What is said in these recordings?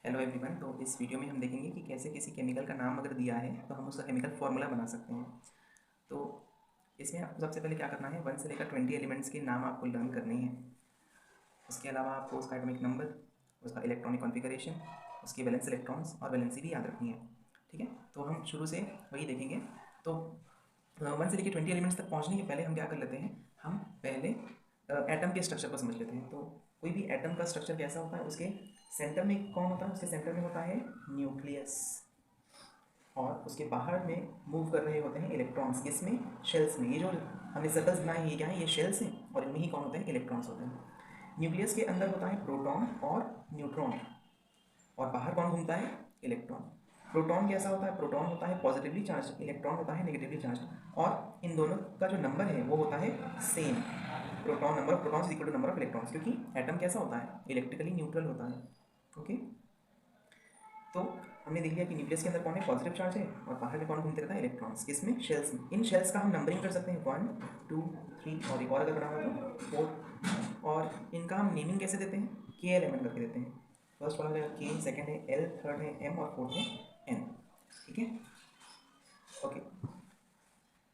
Hello everyone. तो इस video में हम देखेंगे कि कैसे किसी केमिकल का नाम अगर दिया है तो हम उसका केमिकल फार्मूला बना सकते हैं। तो इसमें आपको सबसे पहले क्या करना है, 1 से लेकर 20 एलिमेंट्स के नाम आपको लर्न करने हैं। उसके अलावा आपको उसका एटॉमिक नंबर, उसका इलेक्ट्रॉनिक कॉन्फ़िगरेशन, उसके वैलेंस इलेक्ट्रॉन्स और वैलेंसी भी याद रखनी है। ठीक है, तो हम शुरू से वही देखेंगे। तो 1 से लेकर 20 एलिमेंट्स तक पहुँचने के पहले हम क्या कर लेते हैं, हम पहले एटम के स्ट्रक्चर को समझ लेते हैं। तो कोई भी एटम का स्ट्रक्चर कैसा होता है, उसके सेंटर में कौन होता है, उसके सेंटर में होता है न्यूक्लियस, और उसके बाहर में मूव कर रहे होते हैं इलेक्ट्रॉन्स। किसमें? शेल्स में। ये जो हमने सर्कल्स बनाए हैं ये क्या है, ये शेल्स हैं, और इनमें ही कौन होते हैं, इलेक्ट्रॉन्स होते हैं। न्यूक्लियस के अंदर होता है प्रोटॉन और न्यूट्रॉन, और बाहर कौन घूमता है, इलेक्ट्रॉन। प्रोटॉन कैसा होता है, प्रोटॉन होता है पॉजिटिवली चार्ज, इलेक्ट्रॉन होता है नेगेटिवली चार्ज, और इन दोनों का जो नंबर है वो होता है same. Proton number of protons is equal to number of electrons, क्योंकि एटम कैसा होता है, इलेक्ट्रिकली न्यूट्रल होता है। ओके, तो हमने देख लिया कि न्यूक्लियस के अंदर कौन है, पॉजिटिव चार्ज है, और बाहर में कौन घूमते रहता है, इलेक्ट्रॉन्स। किसमें? शेल्स में। इन शेल्स का हम नंबरिंग कर सकते हैं 1 2 3, और एक और अगर बना हो तो 4। और इनका हम नेमिंग कैसे देते हैं, KLMN करके देते हैं। फर्स्ट वाला है K, सेकंड है L, थर्ड है M और फोर्थ है N। ठीक है, ओके।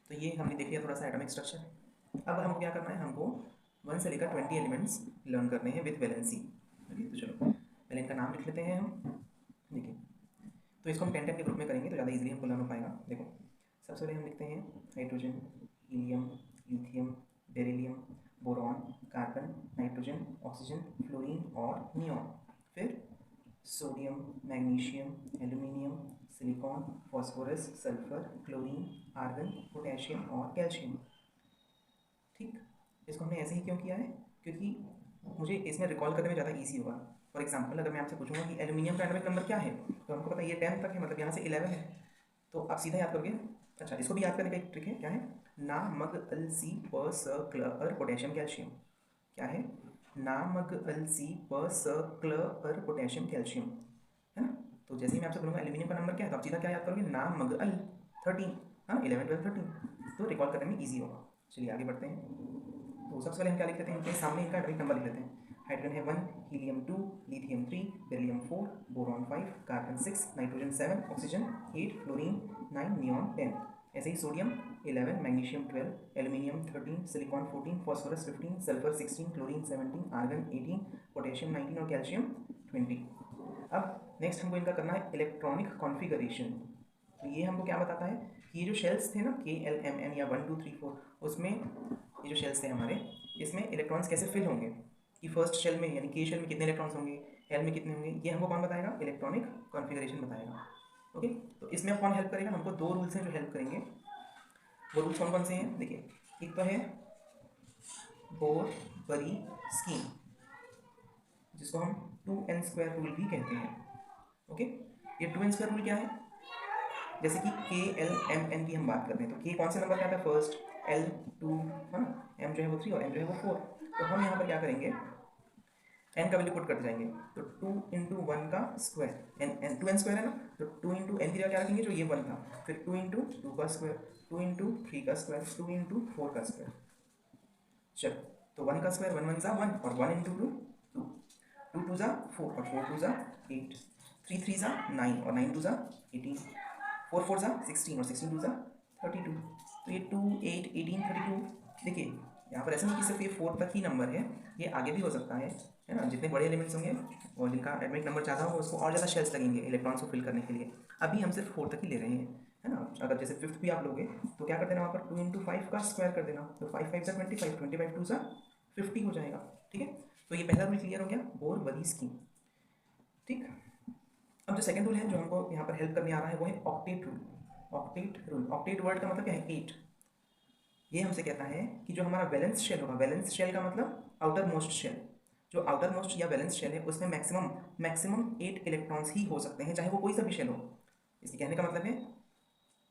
तो ये हमने देख लिया थोड़ा सा एटॉमिक स्ट्रक्चर। अब हमको क्या करना है, हमको 1 से लेकर 20 एलिमेंट्स लर्न करने हैं विद वैलेंसी। ओके, तो चलो पहले इनका नाम लिख लेते हैं हम। देखिए, तो इसको हम 10 के ग्रुप में करेंगे तो ज़्यादा इजीली हमको लर्न हो पाएगा। देखो, सबसे पहले हम लिखते हैं hydrogen, helium, lithium, beryllium, boron, carbon, nitrogen, oxygen, fluorine और नियॉन। फिर sodium, magnesium, aluminium, silicon, phosphorus, sulphur, chlorine, argon, potassium और कैल्शियम। ठीक, इसको हमने ऐसे ही क्यों किया है, क्योंकि मुझे इसमें रिकॉल करने में ज़्यादा ईजी होगा। फॉर एग्जाम्पल, अगर मैं आपसे पूछूंगा कि एल्यूमिनियम का एटॉमिक नंबर क्या है, तो हमको पता है ये 10 तक है, मतलब यहाँ से 11 है, तो आप सीधा याद करोगे। अच्छा, इसको भी याद करने का एक ट्रिक है, क्या है, ना मग अल सी प स क्ल अर पोटेशियम कैल्शियम। क्या है, ना मग अल सी प स क्ल अर पोटेशियम कैल्शियम, है ना। तो जैसे ही मैं आपसे बोलूँगा एल्यूमिनियम का नंबर क्या है, तो आप सीधा क्या याद करोगे, ना मग अल 13, हाँ 11 12 13, तो रिकॉल करने में ईजी होगा। चलिए आगे बढ़ते हैं। तो सबसे पहले हम क्या लिख लेते हैं, इनके सामने इनका एटॉमिक नंबर लिख लेते हैं। हाइड्रोजन है 1, helium 2, lithium 3, beryllium 4, boron 5, carbon 6, nitrogen 7, oxygen 8, fluorine 9, neon 10। ऐसे ही sodium 11, magnesium 12, aluminium 13, silicon 14, phosphorus 15, sulphur 16, chlorine 17, argon 18, potassium 19 और कैल्शियम 20। अब नेक्स्ट हमको इनका करना है इलेक्ट्रॉनिक कॉन्फ़िगरेशन। तो ये हमको क्या बताता है कि ये जो शेल्स थे ना, KLMN या 1 2 3 4, उसमें ये जो शेल्स थे हमारे, इसमें इलेक्ट्रॉन्स कैसे फिल होंगे, कि फर्स्ट शेल में यानी के शेल में कितने इलेक्ट्रॉन्स होंगे, एल में कितने होंगे, ये हमको कौन बताएगा, इलेक्ट्रॉनिक कॉन्फ़िगरेशन बताएगा। ओके, तो इसमें अब कौन हेल्प करेगा, हमको दो रूल्स हैं जो हेल्प करेंगे। वो रूल्स कौन कौन से हैं, देखिए, एक तो है बोर बरी स्कीम, जिसको हम 2n² रूल भी कहते हैं। ओके, ये 2n² रूल क्या है, जैसे कि KLMN की हम बात करते हैं, तो K कौन से नंबर का आता है, फर्स्ट, L 2, है ना, M जो है वो 3 और N जो है वो 4। तो हम यहाँ पर क्या करेंगे, n का वैल्यू पुट करते जाएंगे। तो 2 इंटू 1 का स्क्वायर, n 2n² है ना, तो 2 इंटू n की जगह क्या रखेंगे, जो ये 1 था, फिर 2 इंटू 2 का स्क्वायर, 2 इंटू 3 का स्क्वायर, 2 इंटू 4 का स्क्वायर। चलो, तो 1 का स्क्वायर 1 1 ज़ा 1, और 1 इंटू 2 2, 2 2 ज़ा 4 और 4 2 ज़ा 8, 3 3 ज़ा 9 और 9 2 ज़ा 18, 4 4 ज़ा 16 और 16 2 ज़ा 32। तो ये 2 8 18 32। देखिए, यहाँ पर ऐसा नहीं कि सिर्फ ये 4 तक ही नंबर है, ये आगे भी हो सकता है ना। जितने बड़े एलिमेंट्स होंगे और जिनका एटॉमिक नंबर ज़्यादा होगा उसको और ज़्यादा शेल्स लगेंगे इलेक्ट्रॉन्स को फिल करने के लिए। अभी हम सिर्फ 4 तक ही ले रहे हैं, है ना। अगर जैसे 5th भी आप लोगे तो क्या कर देना, वहाँ पर 2 इंटू 5 का स्क्वायर कर देना, तो 5 5 ज़ा 25, 25 2 ज़ा 50 हो जाएगा। ठीक है, तो ये पहला रूल क्लियर हो गया, बोर बरी स्कीम। ठीक, अब जो सेकंड रूल है जो हमको यहाँ पर हेल्प करने आ रहा है वो है octet rule. Octet rule, octet word का मतलब क्या है, 8। ये हमसे कहता है कि जो हमारा वैलेंस शेल होगा, वैलेंस शेल का मतलब आउटर मोस्ट शेल, जो आउटर मोस्ट या वैलेंस शेल है उसमें मैक्सिमम 8 इलेक्ट्रॉन्स ही हो सकते हैं, चाहे वो कोई सा भी शेल हो। इसके कहने का मतलब है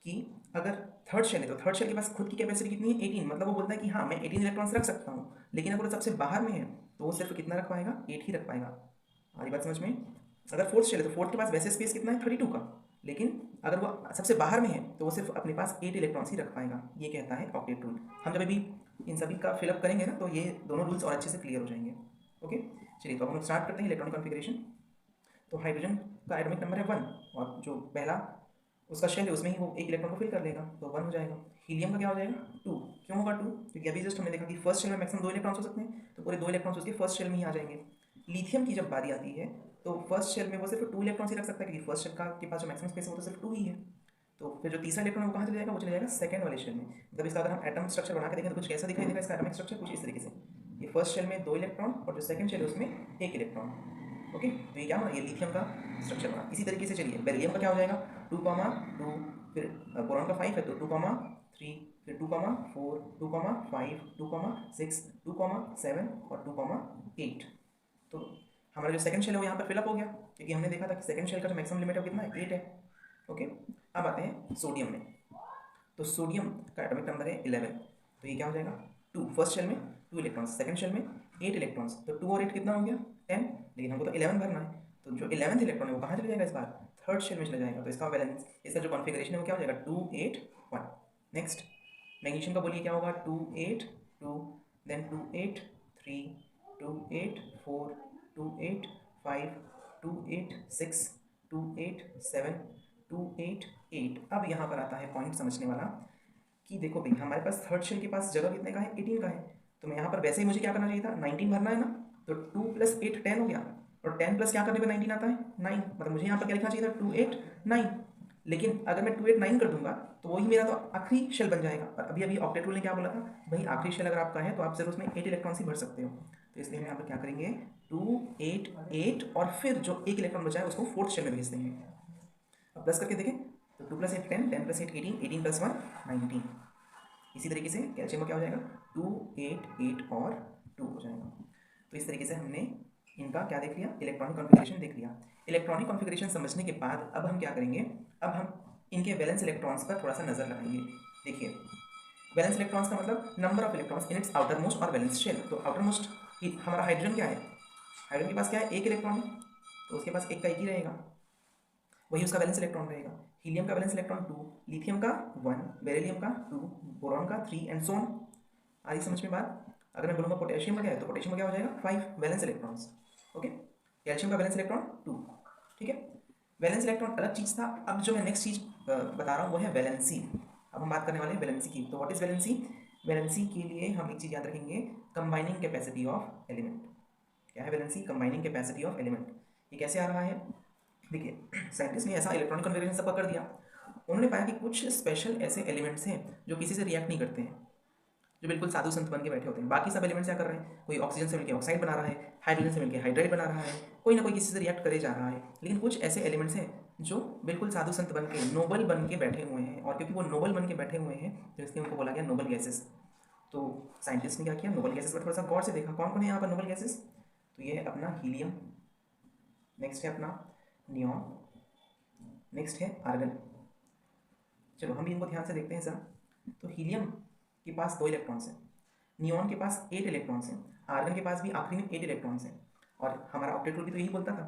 कि अगर थर्ड शेल है तो थर्ड शेल के पास खुद की कैपेसिटी कितनी है, 18, मतलब वो बोलता है कि हाँ मैं 18 इलेक्ट्रॉन्स रख सकता हूँ, लेकिन अगर वो सबसे बाहर में है तो वो सिर्फ कितना रख पाएगा, 8 ही रख पाएगा। हमारी बात समझ में। अगर फोर्थ शेल है तो फोर्थ के पास वैसे स्पेस कितना है, 32 का, लेकिन अगर वो सबसे बाहर में है तो वो सिर्फ अपने पास 8 इलेक्ट्रॉन्स ही रख पाएगा। ये कहता है ऑक्टेट रूल। हम जब भी इन सभी का फिलअप करेंगे ना तो ये दोनों रूल्स और अच्छे से क्लियर हो जाएंगे। ओके, चलिए तो अब हम स्टार्ट करते हैं इलेक्ट्रॉनिक कॉन्फ़िगरेशन। तो हाइड्रोजन का एटॉमिक नंबर है 1 और जो पहला उसका शेल है उसमें ही वो एक इलेक्ट्रॉन को फिल कर लेगा, तो 1 हो जाएगा। हीलियम का क्या हो जाएगा 2, क्यों होगा 2? क्योंकि अभी जस्ट हमने देखा कि फर्स्ट शेल में मैक्सिमम 2 इलेक्ट्रॉन्स हो सकते हैं, तो पूरे 2 इलेक्ट्रॉन्स उसके फर्स्ट शेल में ही आ जाएंगे। लिथियम की जब बारी आती है तो फर्स्ट शेल में वो सिर्फ 2 इलेक्ट्रॉन्स ही रख सकता है, क्योंकि फर्स्ट शेल का के पास जो मैक्सिमम स्पेस है वो तो सिर्फ 2 ही है। तो फिर जो तीसरा इलेक्ट्रॉन वो कहाँ चले जाएगा, वो चले जाएगा सेकंड वाले शेल में। मतलब इसका अगर हम एटम स्ट्रक्चर बना के देखें तो कुछ कैसा दिखाई देगा इसका एटॉमिक स्ट्रक्चर, कुछ इस तरीके से। ये फर्स्ट शेल में 2 इलेक्ट्रॉन और जो सेकंड शेल है उसमें 1 इलेक्ट्रॉन। ओके, तो ये क्या बना, ये लिथियम का स्ट्रक्चर बना। इसी तरीके से चलिए बेरिलियम का क्या हो जाएगा 2, 2, फिर बोरॉन का 5 है तो 2, 3, फिर 2, 4, 2, 5, 2, 6, 2, 7 और 2, 8। तो हमारा जो सेकंड शेल है वो यहाँ पर फिलअप हो गया, क्योंकि हमने देखा था कि सेकंड शेल का जो मैक्सिमम लिमिट है वो कितना है 8 है। ओके, अब आते हैं सोडियम में। तो सोडियम का एटॉमिक नंबर है 11, तो ये क्या हो जाएगा 2, फर्स्ट शेल में 2 इलेक्ट्रॉन्स, सेकंड शेल में 8 इलेक्ट्रॉन्स, तो 2 और 8 कितना हो गया 10, लेकिन हमको तो 11 भरना है। तो जो 11th इलेक्ट्रॉन है वो कहाँ चले जाएगा इस बार, थर्ड शेल में चला जाएगा। तो इसका वैलेंस, इसका जो कॉन्फिगरेशन है वो क्या हो जाएगा 2, 8, 1। नेक्स्ट मैग्नीशियम का बोलिए क्या होगा 2, 8, 2, देन 2, 8, 3, 2, 8, 4, 2, 8, 5, 2, 8, 6, 2, 8, 7, 2, 8, 8। अब यहाँ पर आता है पॉइंट समझने वाला कि देखो भाई हमारे पास थर्ड शेल के पास जगह कितने का है 18 का है, तो मैं यहाँ पर वैसे ही मुझे क्या करना चाहिए था 19 भरना है ना, तो 2 + 8 10 हो गया, और 10 प्लस क्या करने पे 19 आता है 9, मतलब मुझे यहाँ पर क्या लिखना चाहिए था 2, 8, 9। लेकिन अगर मैं 2, 8, 9 कर दूंगा तो वही मेरा तो आखिरी शेल बन जाएगा। और अभी अभी ऑक्टेट रूल ने क्या बोला था भाई, आखिरी शेल अगर आपका है तो आप सिर्फ उसमें 8 इलेक्ट्रॉन्स ही भर सकते हो। तो इसलिए हम यहाँ पर क्या करेंगे 2, 8, 8 और फिर जो एक इलेक्ट्रॉन बचा है उसको फोर्थ शेल में भेज देंगे। अब प्लस करके देखें तो 2 + 8 10, 10 + 8 18, 18 + 1 19। इसी तरीके से कैल्शियम का क्या हो जाएगा 2, 8, 8 और 2 हो जाएगा। तो इस तरीके से हमने इनका क्या देख लिया, इलेक्ट्रॉनिक कॉन्फ़िगरेशन देख लिया। इलेक्ट्रॉनिक कॉन्फ़िगरेशन समझने के बाद अब हम क्या करेंगे, अब हम इनके वैलेंस इलेक्ट्रॉन्स पर थोड़ा सा नजर लगाएंगे। देखिए वैलेंस इलेक्ट्रॉन्स का मतलब number of electrons in its outer most और वैलेंस शेल। तो आउटर मोस्ट हमारा हाइड्रोजन क्या है, हाइड्रोजन के पास क्या है 1 इलेक्ट्रॉन है, तो उसके पास 1 का 1 ही रहेगा, वही उसका वैलेंस इलेक्ट्रॉन रहेगा। हीलियम का वैलेंस इलेक्ट्रॉन 2, लिथियम का 1, बेरिलियम का 2, बोरॉन का 3 एंड सो ऑन। आदि समझ में बात। अगर मैं बोलूँगा पोटेशियम का क्या है तो पोटेशियम का क्या हो जाएगा 5 वैलेंस इलेक्ट्रॉन्स। ओके, कैल्शियम का वैलेंस इलेक्ट्रॉन 2। ठीक है, वैलेंस इलेक्ट्रॉन अलग चीज़ था। अब जो मैं नेक्स्ट चीज़ बता रहा हूँ वो है वैलेंसी। अब हम बात करने वाले हैं वैलेंसी की। तो व्हाट इज वैलेंसी, वैलेंसी के लिए हम एक चीज़ याद रखेंगे, कंबाइनिंग कैपेसिटी ऑफ एलिमेंट। क्या है valency, combining capacity of element. ये कैसे आ रहा है, देखिए साइंटिस्ट ने ऐसा इलेक्ट्रॉनिक कन्फिगरेशन सब कर दिया, उन्होंने पाया कि कुछ स्पेशल ऐसे एलिमेंट्स हैं जो किसी से रिएक्ट नहीं करते हैं, जो बिल्कुल साधु संत बन के बैठे होते हैं। बाकी सब एलिमेंट्स क्या कर रहे हैं, कोई ऑक्सीजन से मिलकर ऑक्साइड बना रहा है, हाइड्रोजन से मिलकर हाइड्राइड बना रहा है, कोई ना कोई किसी से रिएक्ट करे जा रहा है। लेकिन कुछ ऐसे एलिमेंट्स हैं जो बिल्कुल साधु संत बन के नोबल बन के बैठे हुए हैं, और क्योंकि वो नोबल बन के बैठे हुए हैं तो इसलिए उनको बोला गया नोबल गैसेस। तो साइंटिस्ट ने क्या किया, नोबल गैसेस पर थोड़ा सा गौर से देखा, कौन कौन है यहाँ पर नोबल गैसेस। तो ये है अपना हीलियम, नेक्स्ट है अपना नियॉन, नेक्स्ट है आर्गन। चलो हम भी इनको ध्यान से देखते हैं सर। तो हीलियम के पास 2 इलेक्ट्रॉन्स हैं, नियॉन के पास 8 इलेक्ट्रॉन्स हैं, आर्गन के पास भी आखिरी में 8 इलेक्ट्रॉन्स हैं। और हमारा ऑक्टेट रूल भी तो यही बोलता था,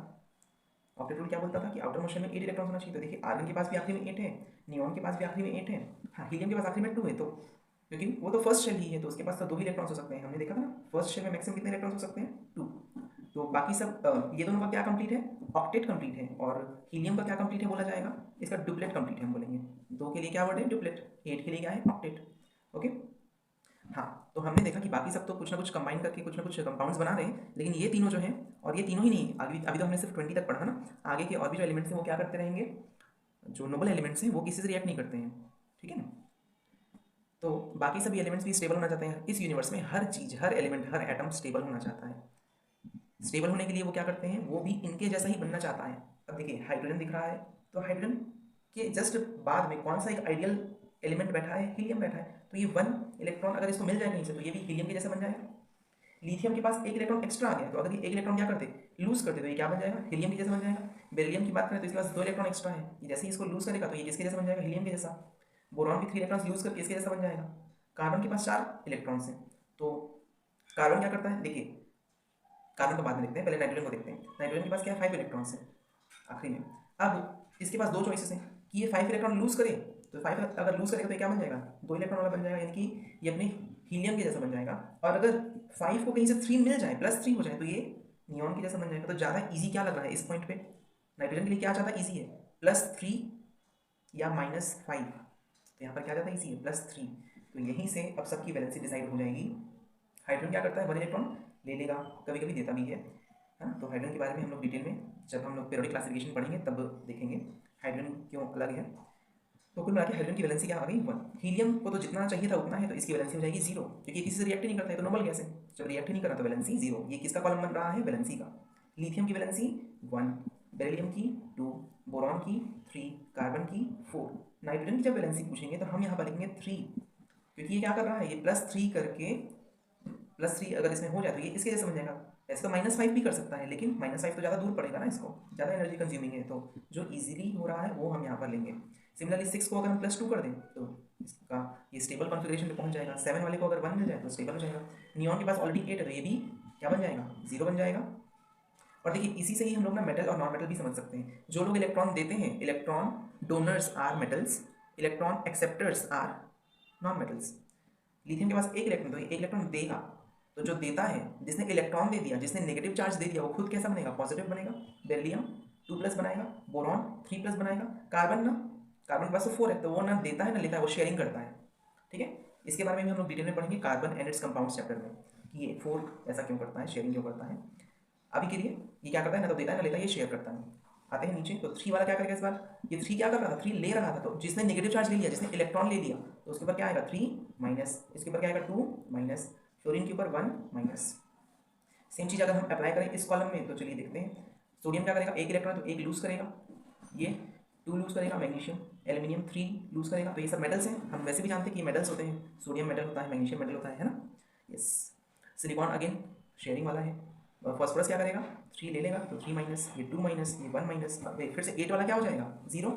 ऑक्टेट रूल क्या बोलता था कि आउटर मोस्ट शेल में 8 इलेक्ट्रॉन्स होना चाहिए। तो देखिए आर्गन के पास भी आखिरी में 8 है, नियॉन के पास भी आखिरी में 8 है, हाँ हीलियम के पास आखिरी में 2 है। तो क्योंकि वो तो फर्स्ट शेल ही है तो उसके पास तो 2 ही इलेक्ट्रॉन्स हो सकते हैं। हमने देखा था ना फर्स्ट शेल में मैक्सिमम कितने इलेक्ट्रॉन्स हो सकते हैं 2। तो बाकी सब ये दोनों का क्या कंप्लीट है, ऑक्टेट कंप्लीट है। और हीलियम का क्या कंप्लीट है बोला जाएगा, इसका डुप्लेट कंप्लीट है हम बोलेंगे। 2 के लिए क्या वर्ड है डुप्लेट, 8 के लिए क्या है ऑक्टेट। ओके, हाँ तो हमने देखा कि बाकी सब तो कुछ ना कुछ कंबाइन करके कुछ ना कुछ कंपाउंड्स बना रहे हैं, लेकिन ये तीनों जो हैं, और ये तीनों ही नहीं, अभी तो हमने सिर्फ 20 तक पढ़ा ना, आगे के और भी जो एलिमेंट्स हैं वो क्या करते रहेंगे, जो नोबल एलिमेंट्स हैं वो किसी से रिएक्ट नहीं करते हैं। ठीक है ना, तो बाकी सभी एलिमेंट्स भी स्टेबल होना चाहते हैं। इस यूनिवर्स में हर चीज़, हर एलिमेंट, हर एटम स्टेबल होना चाहता है। स्टेबल होने के लिए वो क्या करते हैं, वो भी इनके जैसा ही बनना चाहता है। अब देखिए हाइड्रोजन दिख रहा है, तो हाइड्रोजन के जस्ट बाद में कौन सा एक आइडियल एलिमेंट बैठा है, हीलियम बैठा है। तो ये 1 इलेक्ट्रॉन अगर इसको मिल जाए कहीं से तो ये भी हीलियम के जैसा बन जाएगा। लिथियम के पास 1 इलेक्ट्रॉन एक्स्ट्रा आ गया, तो अगर ये 1 इलेक्ट्रॉन क्या करते लूज करते तो ये क्या बन जाएगा, हीलियम के जैसा बन जाएगा। बेरिलियम की बात करें तो इसके पास 2 इलेक्ट्रॉन एक्स्ट्रा है, जैसे ही इसको लूज करेगा तो ये किसके जैसा बन जाएगा, हीलियम के जैसा। बोरॉन भी 3 इलेक्ट्रॉन यूज करके इसके जैसा बन जाएगा। कार्बन के पास 4 इलेक्ट्रॉन्स हैं, तो कार्बन क्या करता है, देखिए कार्बन को बाद में देखते हैं, पहले नाइट्रोजन को देखते हैं। नाइट्रोजन के पास क्या है 5 इलेक्ट्रॉन्स हैं आखिरी में। अब इसके पास 2 चॉइसेस हैं कि ये 5 इलेक्ट्रॉन लूज करे, तो 5 अगर लूज करेगा तो ये क्या बन जाएगा, 2 इलेक्ट्रॉन वाला बन जाएगा, यानी कि ये अपने हीलियम के जैसा बन जाएगा। और अगर 5 को कहीं से 3 मिल जाए, +3 हो जाए, तो ये नियॉन के जैसा बन जाएगा। तो ज़्यादा ईजी क्या लग रहा है इस पॉइंट पे, नाइट्रोजन के लिए क्या आ जाता है, ईजी है, +3 या -5, तो यहाँ पर क्या आ जाता है, ईजी है, +3। तो यहीं से अब सबकी वैलेंसी डिसाइड हो जाएगी। हाइड्रोजन क्या करता है, 1 इलेक्ट्रॉन ले लेगा, कभी कभी देता भी है ना। तो हाइड्रोजन के बारे में हम लोग डिटेल में जब हम लोग पीरियोडिक क्लासिफिकेशन पढ़ेंगे तब देखेंगे हाइड्रोजन क्यों अलग है। तो कुल मिला के हाइड्रोजन की वैलेंसी क्या आ गई, 1। हीलियम को तो जितना चाहिए था उतना है, तो इसकी वैलेंसी हो जाएगी 0, क्योंकि किसी से रिएक्ट ही नहीं करता है, तो नॉर्मल गैस है, जब रिएक्ट ही नहीं कर रहा तो वैलेंसी 0। ये किसका कॉलम बन रहा है, वैलेंसी का। लिथियम की वैलेंसी 1, बेरिलियम की 2, बोरॉन की 3, कार्बन की 4। नाइट्रोजन की जब वैलेंसी पूछेंगे तो हम यहाँ पर लिखेंगे 3, क्योंकि ये क्या कर रहा है, ये +3 करके, +3 अगर इसमें हो जाए तो ये इसके जैसे बन जाएगा। ऐसे तो -5 भी कर सकता है, लेकिन -5 तो ज़्यादा दूर पड़ेगा ना, इसको ज़्यादा एनर्जी कंज्यूमिंग है, तो जो इजीली हो रहा है वो हम यहाँ पर लेंगे। सिमिलरली 6 को अगर हम +2 कर दें तो इसका ये स्टेबल कॉन्फ़िगरेशन पे पहुँच जाएगा। 7 वाले को अगर 1 मिल जाए तो स्टेबल हो जाएगा। नियॉन के पास ऑलरेडी 8 है, तो ये भी क्या बन जाएगा, 0 बन जाएगा। और देखिए इसी से ही हम लोग ना मेटल और नॉन मेटल भी समझ सकते हैं। जो लोग इलेक्ट्रॉन देते हैं, electron donors are metals, electron acceptors are non metals. Lithium के पास 1 इलेक्ट्रॉन, तो 1 इलेक्ट्रॉन देगा, तो जो देता है, जिसने इलेक्ट्रॉन दे दिया, जिसने नेगेटिव चार्ज दे दिया, वो खुद कैसा बनेगा, पॉजिटिव बनेगा। बेरिलियम 2+ बनाएगा, बोरॉन 3+ बनाएगा, कार्बन ना, कार्बन के पास तो 4 है, तो वो ना देता है ना लेता है, वो शेयरिंग करता है। ठीक है, इसके बारे में भी हम लोग डिटेल में पढ़ेंगे carbon and it's compounds chapter में, कि ये 4 ऐसा क्यों करता है, शेयरिंग क्यों करता है। अभी के लिए ये क्या करता है, ना तो देता है ना लेता है, ये शेयर करता है। आते हैं नीचे, तो 3 वाला क्या करेगा इस बार, ये 3 क्या कर रहा था, 3 ले रहा था, तो जिसने नेगेटिव चार्ज ले लिया, जिसने इलेक्ट्रॉन ले लिया, तो उसके ऊपर क्या आएगा 3 माइनस, इसके ऊपर क्या आएगा 2 माइनस, फ्लोरीन के ऊपर 1 माइनस। सेम चीज़ अगर हम अप्लाई करें इस कॉलम में, तो चलिए देखते हैं। सोडियम क्या करेगा, 1 इलेक्ट्रॉन तो 1 लूज करेगा, ये 2 लूज करेगा, मैग्नीशियम एल्यूमिनियम 3 लूज करेगा। तो ये सब मेटल्स हैं, हम वैसे भी जानते हैं कि ये मेटल्स होते हैं, सोडियम मेटल होता है, मैग्नीशियम मेटल होता है ना। यस, सिलिकॉन अगेन शेयरिंग वाला है। फॉस्फोरस क्या करेगा, 3 ले लेगा, तो 3 माइनस, ये 2 माइनस, ये 1 माइनस, फिर से 8 वाला क्या हो जाएगा 0।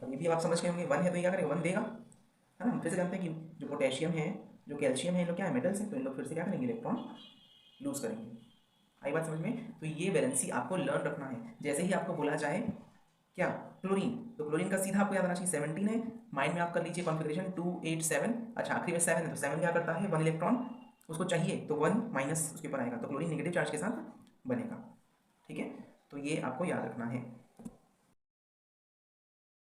और ये भी आप समझ के होंगे 1 है तो ये क्या करेगा 1 देगा, है ना। हम फिर से जानते हैं कि जो पोटेशियम है, जो कैल्शियम है, इन लोग क्या है, मेटल्स हैं, तो इन लोग फिर से क्या करेंगे, इलेक्ट्रॉन लूज करेंगे। आई बात समझ में। तो ये वैलेंसी आपको लर्न रखना है। जैसे ही आपको बोला जाए क्या, क्लोरीन, तो क्लोरीन का सीधा आपको याद आना चाहिए 17 है, माइंड में आप कर लीजिए कॉन्फिगरेशन 2 8 7। अच्छा आखिरी में 7 है, तो 7 क्या करता है, 1 इलेक्ट्रॉन उसको चाहिए, तो 1 माइनस उसके ऊपर आएगा, तो क्लोरीन नेगेटिव चार्ज के साथ बनेगा। ठीक है, तो ये आपको याद रखना है।